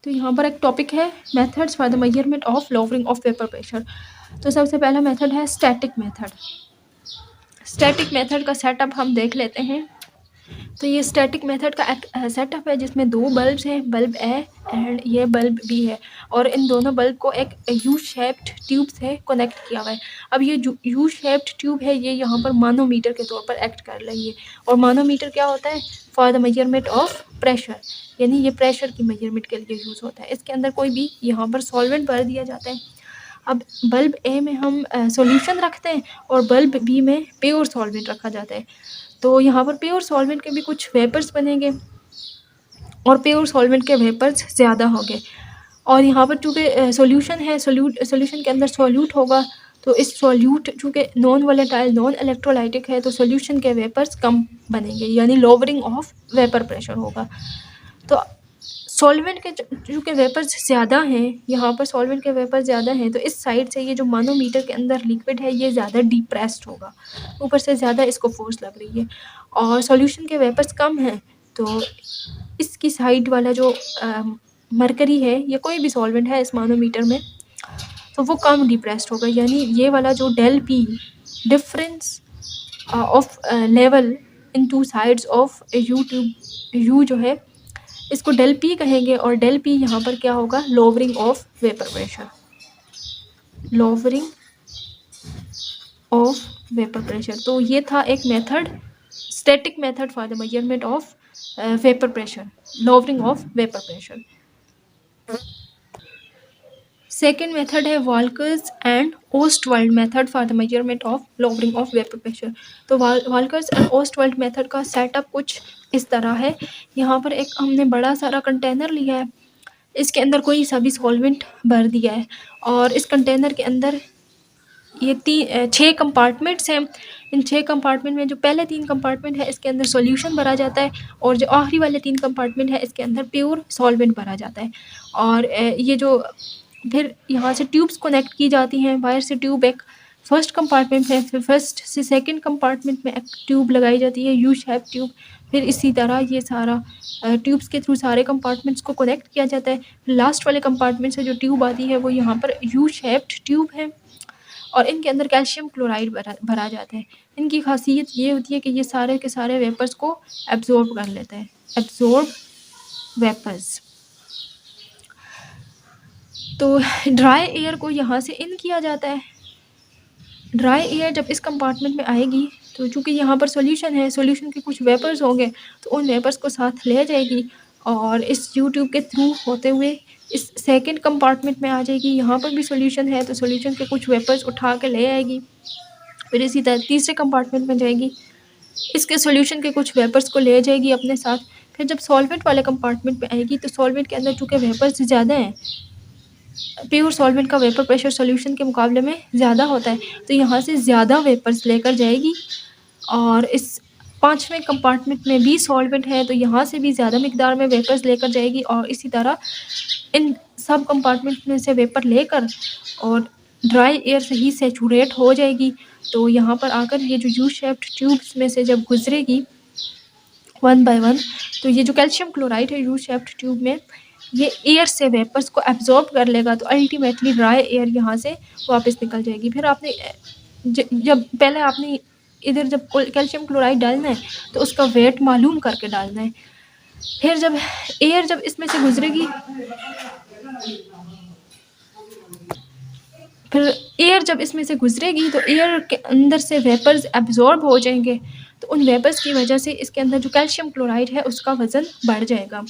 तो यहाँ पर एक टॉपिक है methods for the measurement of lowering of vapour pressure. तो सबसे पहला मेथड है स्टैटिक मेथड। स्टैटिक मेथड का सेटअप हम देख लेते हैं। तो ये स्टैटिक मेथड का एक सेटअप है जिसमें दो बल्ब्स हैं, बल्ब ए एंड ये बल्ब बी है, और इन दोनों बल्ब को एक यू शेप्ड ट्यूब से कनेक्ट किया हुआ है। अब ये जो यू शेप्ड ट्यूब है ये यहाँ पर मानोमीटर के तौर पर एक्ट कर रही है। और मानोमीटर क्या होता है? For the measurement of pressure, यानी ये प्रेशर की मेजरमेंट के लिए यूज़ होता है। इसके अंदर कोई भी यहाँ पर सॉल्वेंट भर दिया जाता है। अब बल्ब ए में हम सॉल्यूशन रखते हैं और बल्ब बी में प्योर सॉल्वेंट रखा जाता है। तो यहाँ पर प्योर सॉल्वेंट के भी कुछ वेपर्स बनेंगे और प्योर सॉल्वेंट के वेपर्स ज़्यादा होंगे। और यहाँ पर चूँकि सॉल्यूशन है, सॉल्यूशन के अंदर सॉल्यूट होगा, तो इस सॉल्यूट चूँकि नॉन वोलेटाइल नॉन इलेक्ट्रोलाइटिक है तो सॉल्यूशन के वेपर्स कम बनेंगे, यानी लोवरिंग ऑफ वेपर प्रेशर होगा। तो सॉल्वेंट के चूँकि वेपर्स ज़्यादा हैं, यहाँ पर सॉल्वेंट के वेपर ज़्यादा हैं, तो इस साइड से ये जो मानोमीटर के अंदर लिक्विड है ये ज़्यादा डिप्रेस्ड होगा, ऊपर से ज़्यादा इसको फोर्स लग रही है। और सॉल्यूशन के वेपर्स कम हैं तो इसकी साइड वाला जो मरकरी है या कोई भी सॉल्वेंट है इस मानोमीटर में, तो वो कम डिप्रेस्ड होगा, यानी ये वाला जो del P difference of level in two sides of U जो है इसको डेल पी कहेंगे। और डेल पी यहाँ पर क्या होगा? Lowering of vapour pressure, lowering of vapour pressure. तो ये था एक method, static method for the measurement of vapour pressure, lowering of vapour pressure. Second method है Walker's and Ostwald method for the measurement of lowering of vapour pressure. तो Walker's and Ostwald method का setup कुछ इस तरह है। यहाँ पर एक हमने बड़ा सारा कंटेनर लिया है, इसके अंदर कोई सा भी सॉल्वेंट भर दिया है, और इस कंटेनर के अंदर ये 6 कंपार्टमेंट्स हैं। इन 6 कंपार्टमेंट में जो पहले 3 कंपार्टमेंट है इसके अंदर सॉल्यूशन भरा जाता है, और जो आखिरी वाले 3 कंपार्टमेंट है इसके अंदर प्योर सॉल्वेंट भरा जाता है। और ये जो फिर यहाँ से ट्यूब्स कनेक्ट की जाती हैं, वायर से ट्यूब एक फर्स्ट कंपार्टमेंट में, फिर फर्स्ट से सेकंड कंपार्टमेंट में एक ट्यूब लगाई जाती है, यू शेप ट्यूब। फिर इसी तरह ये सारा ट्यूब्स के थ्रू सारे कंपार्टमेंट्स को कनेक्ट किया जाता है। लास्ट वाले कंपार्टमेंट से जो ट्यूब आती है वो यहाँ पर यू शेप्ड ट्यूब है, और इनके अंदर कैल्शियम क्लोराइड भरा जाता है। इनकी खासियत ये होती है कि ये सारे के सारे वेपर्स को एब्जॉर्ब कर लेता है, एब्जॉर्ब वेपर्स। तो ड्राई एयर को यहाँ से इन किया जाता है। ड्राई एयर जब इस कंपार्टमेंट में आएगी तो चूँकि यहाँ पर सॉल्यूशन है, सॉल्यूशन के कुछ वेपर्स होंगे तो उन वेपर्स को साथ ले जाएगी और इस ट्यूब के थ्रू होते हुए इस सेकंड कंपार्टमेंट में आ जाएगी। यहाँ पर भी सॉल्यूशन है तो सॉल्यूशन के कुछ वेपर्स उठा के ले आएगी, फिर इसी तरह तीसरे कंपार्टमेंट में जाएगी, इसके सॉल्यूशन के कुछ वेपर्स को ले जाएगी अपने साथ। फिर जब सॉल्वेंट वाले कंपार्टमेंट में आएगी तो सॉल्वेंट के अंदर चूँकि वेपर्स ज़्यादा हैं, प्योर सॉल्वेंट का वेपर प्रेशर सॉल्यूशन के मुकाबले में ज़्यादा होता है, तो यहाँ से ज़्यादा वेपर्स लेकर जाएगी। और इस 5वें कंपार्टमेंट में भी सॉल्वेंट है तो यहाँ से भी ज़्यादा मिकदार में वेपर्स लेकर जाएगी, और इसी तरह इन सब कंपार्टमेंट में से वेपर लेकर और ड्राई एयर से ही सेचुरेट हो जाएगी। तो यहाँ पर आकर ये जो यू शेप्ड ट्यूब्स में से जब गुजरेगी 1 बाय 1, तो ये जो कैल्शियम क्लोराइड है यू शेप्ड ट्यूब में ये एयर से वेपर्स को एब्जॉर्ब कर लेगा, तो अल्टीमेटली ड्राई एयर यहाँ से वापस निकल जाएगी। फिर आपने जब पहले आपने इधर जब कैल्शियम क्लोराइड डालना है तो उसका वेट मालूम करके डालना है। फिर जब एयर जब इसमें से गुजरेगी, फिर एयर जब इसमें से गुजरेगी तो एयर के अंदर से वेपर्स एब्जॉर्ब हो जाएंगे, तो उन वेपर्स की वजह से इसके अंदर जो कैल्शियम क्लोराइड है उसका वज़न बढ़ जाएगा।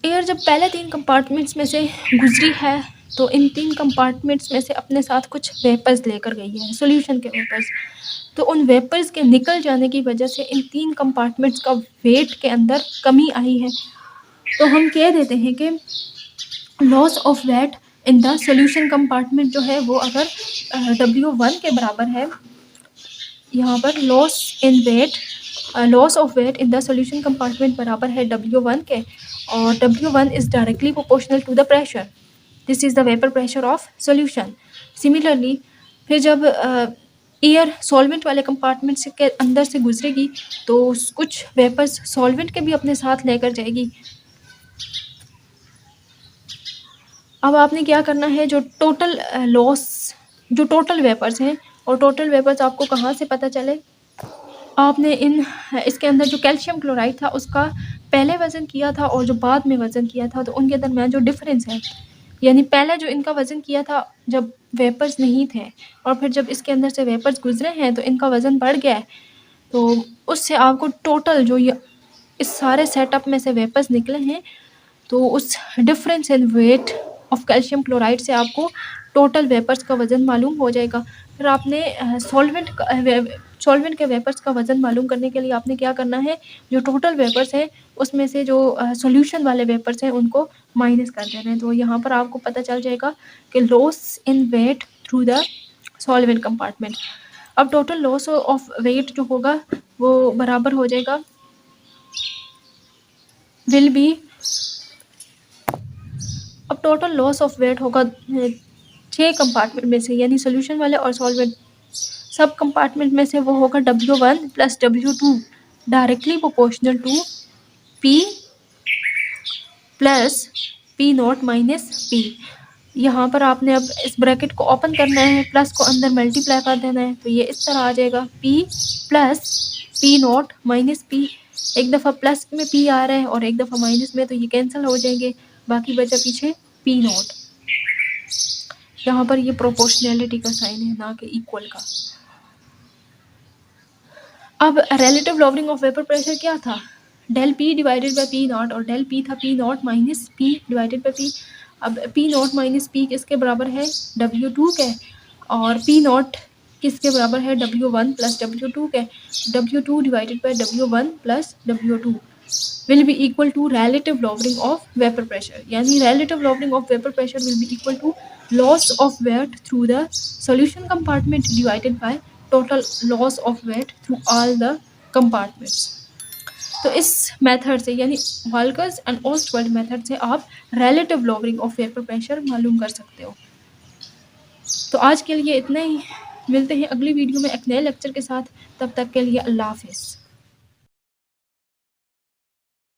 एयर जब पहले 3 कंपार्टमेंट्स में से गुजरी है तो इन 3 कंपार्टमेंट्स में से अपने साथ कुछ वेपर्स लेकर गई है, सॉल्यूशन के वेपर्स। तो उन वेपर्स के निकल जाने की वजह से इन 3 कंपार्टमेंट्स का वेट के अंदर कमी आई है। तो हम कह देते हैं कि loss of weight in the solution compartment जो है वो अगर W1 के बराबर है, यहाँ पर loss of weight in the solution compartment बराबर है W1 के, और W1 is directly proportional to the pressure, this is the vapour pressure of solution. Similarly फिर जब एयर सॉल्वेंट वाले कंपार्टमेंट से के अंदर से गुजरेगी तो कुछ वेपर्स सॉल्वेंट के भी अपने साथ लेकर जाएगी। अब आपने क्या करना है, जो टोटल लॉस, जो टोटल वेपर्स हैं, और टोटल वेपर्स आपको कहाँ से पता चले, आपने इसके अंदर जो कैल्शियम क्लोराइड था उसका पहले वज़न किया था और जो बाद में वज़न किया था, तो उनके दरमियान जो डिफरेंस है, यानी पहले जो इनका वज़न किया था जब वेपर्स नहीं थे, और फिर जब इसके अंदर से वेपर्स गुजरे हैं तो इनका वज़न बढ़ गया है, तो उससे आपको टोटल जो ये इस सारे सेटअप में से वेपर्स निकले हैं, तो उस difference in weight of calcium chloride से आपको टोटल वेपर्स का वज़न मालूम हो जाएगा। फिर आपने सॉल्वेंट के वेपर्स का वज़न मालूम करने के लिए आपने क्या करना है, जो टोटल वेपर्स हैं उसमें से जो सॉल्यूशन वाले वेपर्स हैं उनको माइनस कर देना है। तो यहाँ पर आपको पता चल जाएगा कि loss in weight through the solvent compartment. अब टोटल लॉस ऑफ वेट जो होगा वो बराबर हो जाएगा, विल बी, अब टोटल लॉस ऑफ वेट होगा 6 कंपार्टमेंट में से, यानी सोल्यूशन वाले और सॉल्वेंट सब कंपार्टमेंट में से, वो होगा W1 plus W2 directly proportional to P plus P0 minus P। यहाँ पर आपने अब इस ब्रैकेट को ओपन करना है, प्लस को अंदर मल्टीप्लाई कर देना है, तो ये इस तरह आ जाएगा P plus P0 minus P। एक दफ़ा प्लस में P आ रहा है और एक दफ़ा माइनस में, तो ये कैंसिल हो जाएंगे, बाकी बचा पीछे P0। यहाँ पर ये प्रोपोर्शनैलिटी का साइन है, ना कि इक्वल का। अब relative lowering of vapour pressure क्या था, del P divided by P0, और डेल P था P0 minus P divided by P। अब P0 माइनस P किसके बराबर है, W2 के, और P0 किसके बराबर है, W1 प्लस W2 के। W2 divided by W1 plus W2 will be equal to relative lowering of vapor pressure, यानी relative lowering of vapor pressure will be equal to loss of weight through the solution compartment divided by total loss of weight through all the compartments। तो इस method से, यानी वाल्कर्स and Ostwald method से आप relative lowering of vapor pressure मालूम कर सकते हो। तो आज के लिए इतना ही, मिलते हैं अगली वीडियो में एक नए लेक्चर के साथ, तब तक के लिए अल्लाह हाफिज़।